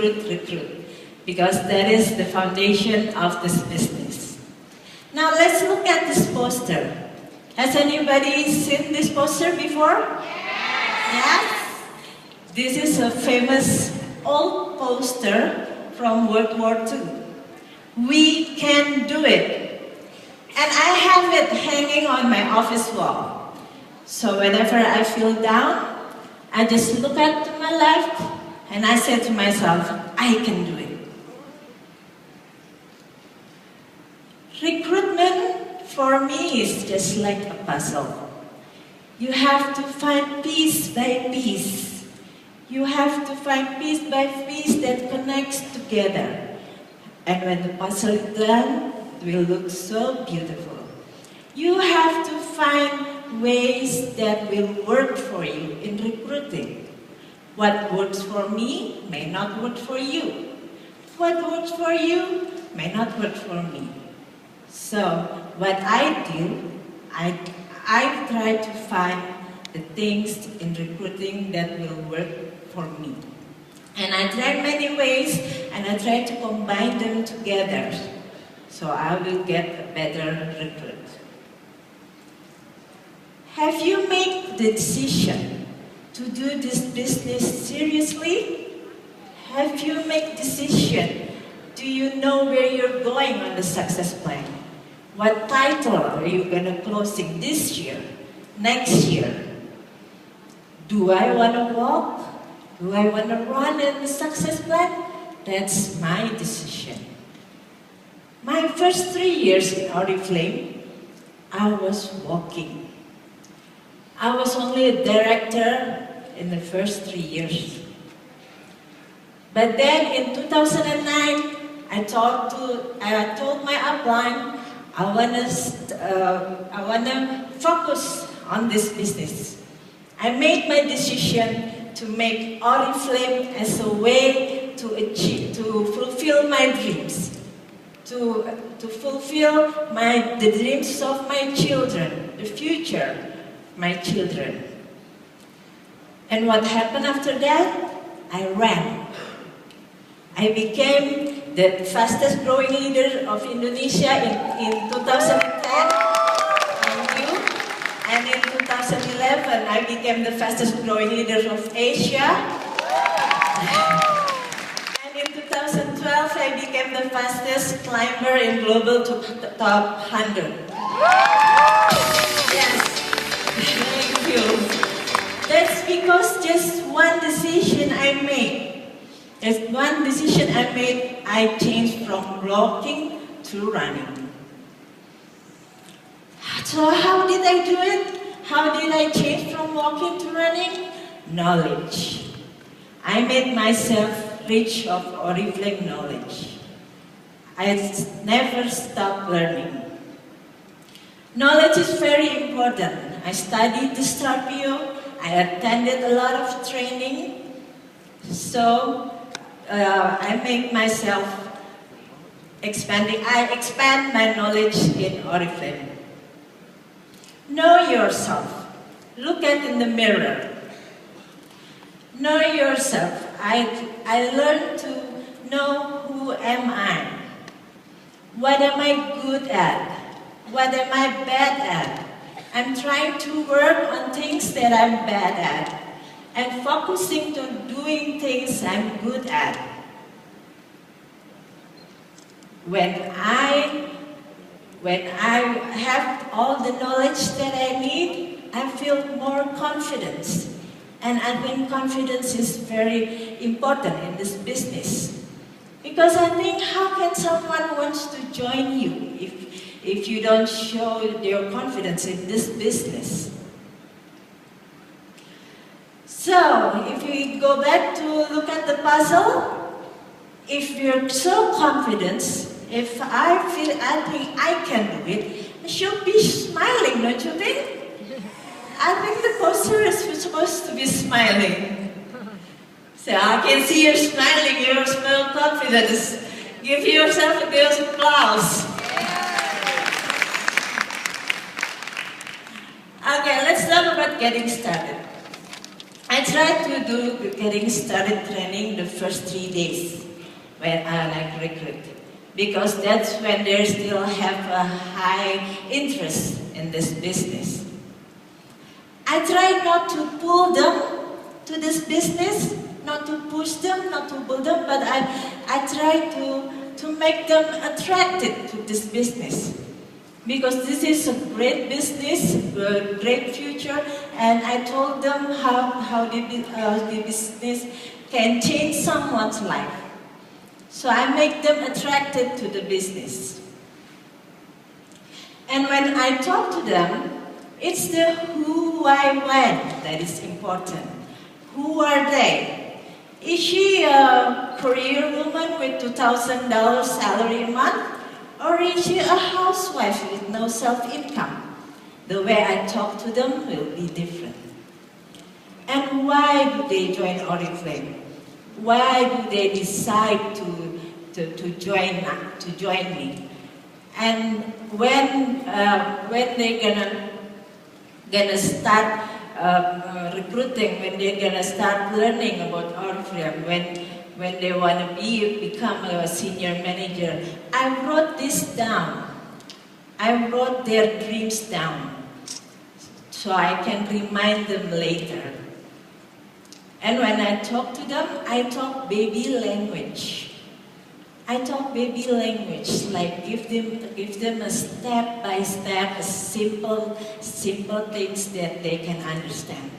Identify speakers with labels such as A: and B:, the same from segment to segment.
A: recruit, recruit, because that is the foundation of this business. Now let's look at this poster. Has anybody seen this poster before? Yes? This is a famous old poster from World War II. We can do it. And I have it hanging on my office wall. So whenever I feel down, I just look at to my left and I say to myself, I can do it. Recruitment for me is just like a puzzle. You have to find piece by piece. You have to find piece by piece that connects together. And when the puzzle is done, it will look so beautiful. You have to find ways that will work for you in recruiting. What works for me may not work for you. What works for you may not work for me. So what I do, I try to find the things in recruiting that will work for me. And I try many ways, and I try to combine them together, so I will get a better recruit. Have you made the decision to do this business seriously? Have you made decision? Do you know where you're going on the success plan? What title are you going to closing this year, next year? Do I want to walk? Do I want to run in the success plan? That's my decision. My first 3 years in Oriflame, I was walking. I was only a director in the first 3 years. But then in 2009, I told my upline, I wanna focus on this business. I made my decision to make Oriflame as a way to fulfill my dreams, to fulfill the dreams of my children, the future of my children. And what happened after that? I ran. I became the fastest growing leader of Indonesia in 2010. Thank you. And in 2011, I became the fastest growing leader of Asia. And in 2012, I became the fastest climber in global top 100. Yes, thank you. That's because just one decision I made. There's one decision I made, I changed from walking to running. So how did I do it? How did I change from walking to running? Knowledge. I made myself rich of Oriflame knowledge. I never stopped learning. Knowledge is very important. I studied the StarPO, I attended a lot of training, so I make myself I expand my knowledge in Oriflame. Know yourself. Look at in the mirror. Know yourself. I learned to know who am I. What am I good at? What am I bad at? I'm trying to work on things that I'm bad at, and focusing on doing things I'm good at. When I have all the knowledge that I need, I feel more confidence. And I think confidence is very important in this business. Because I think how can someone wants to join you if you don't show your confidence in this business? So, if we go back to look at the puzzle, if you're so confident, if I think I can do it, I should be smiling, don't you think? I think the poster is supposed to be smiling. So I can see you smiling, you're so confident. Give yourself a good applause. Okay, let's talk about getting started. I tried to do getting started training the first 3 days when I like recruit, because that's when they still have a high interest in this business. I try not to pull them to this business, not to push them, not to pull them, but I try to make them attracted to this business. Because this is a great business, a great future, and I told them how the business can change someone's life. So I make them attracted to the business. And when I talk to them, it's the who, why, when that is important. Who are they? Is she a career woman with $2,000 salary a month? Or is she a housewife with no self-income? The way I talk to them will be different. And why do they join Oriflame? Why do they decide to join me? And when they're gonna start recruiting, when they're gonna start learning about Oriflame, when they want to become a senior manager, I wrote this down. I wrote their dreams down so I can remind them later. And when I talk to them, I talk baby language. I talk baby language, like give them a step by step, simple things that they can understand.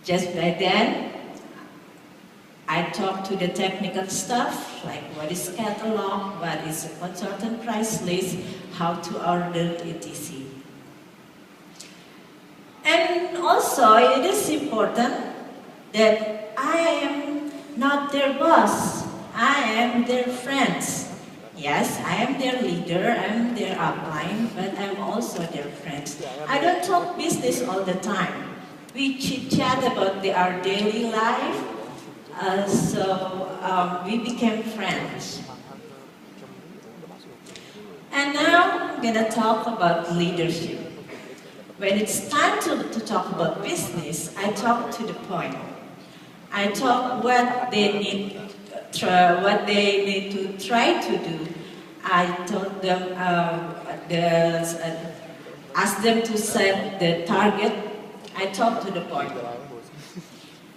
A: Just by then, I talk to the technical stuff, like what is catalog, what is a consultant price list, how to order, etc. And also, it is important that I am not their boss. I am their friends. Yes, I am their leader, I am their upline, but I'm also their friends. I don't talk business all the time. We chit-chat about our daily life. So we became friends. And now I'm going to talk about leadership. When it's time to talk about business, I talk to the point. I talk what they need to try to do. I told them, ask them to set the target. I talk to the point.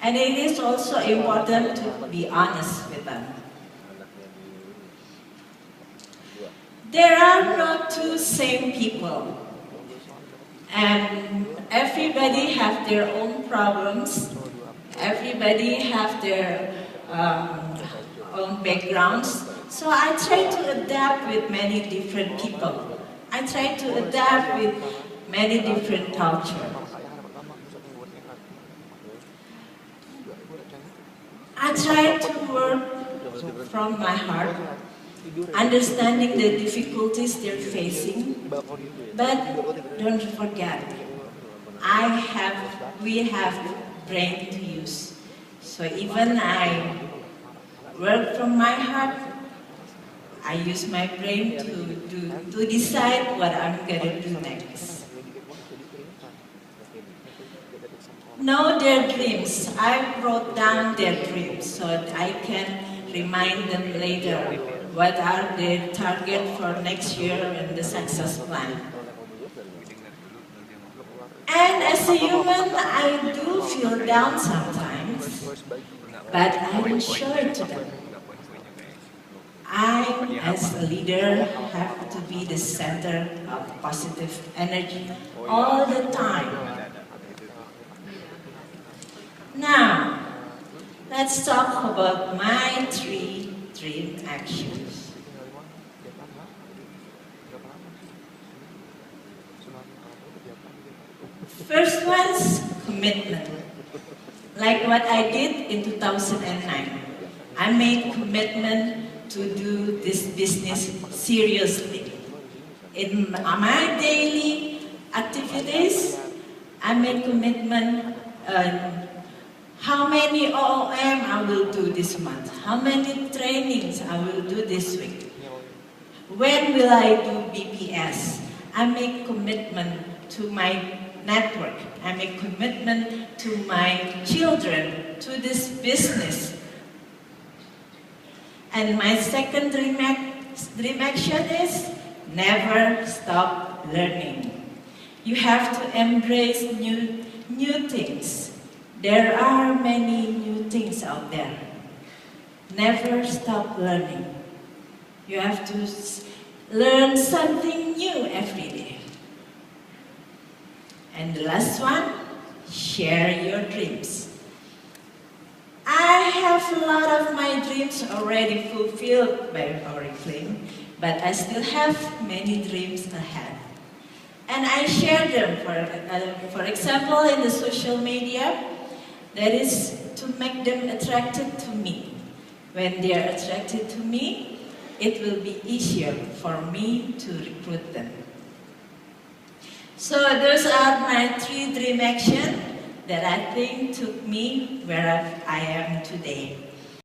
A: And it is also important to be honest with them. There are no two same people. And everybody have their own problems. Everybody have their own backgrounds. So I try to adapt with many different people. I try to adapt with many different cultures. I try to work from my heart, understanding the difficulties they're facing, but don't forget, we have brain to use. So even I work from my heart, I use my brain to decide what I'm gonna do next. Know their dreams. I wrote down their dreams so I can remind them later what are their targets for next year and the success plan. And as a human, I do feel down sometimes, but I will show it to them. I, as a leader, have to be the center of positive energy all the time. Now, let's talk about my 3 dream actions. First one's commitment. Like what I did in 2009. I made commitment to do this business seriously. In my daily activities, I made commitment how many OOM I will do this month, how many trainings I will do this week, when will I do BPS. I make commitment to my network. I make commitment to my children, to this business. And my second dream action is never stop learning. You have to embrace new things. There are many new things out there. Never stop learning. You have to learn something new every day. And the last one, share your dreams. I have a lot of my dreams already fulfilled by Oriflame, but I still have many dreams ahead. And I share them, for example, in the social media, that is to make them attracted to me. When they are attracted to me, it will be easier for me to recruit them. So those are my 3 dream actions that I think took me where I am today.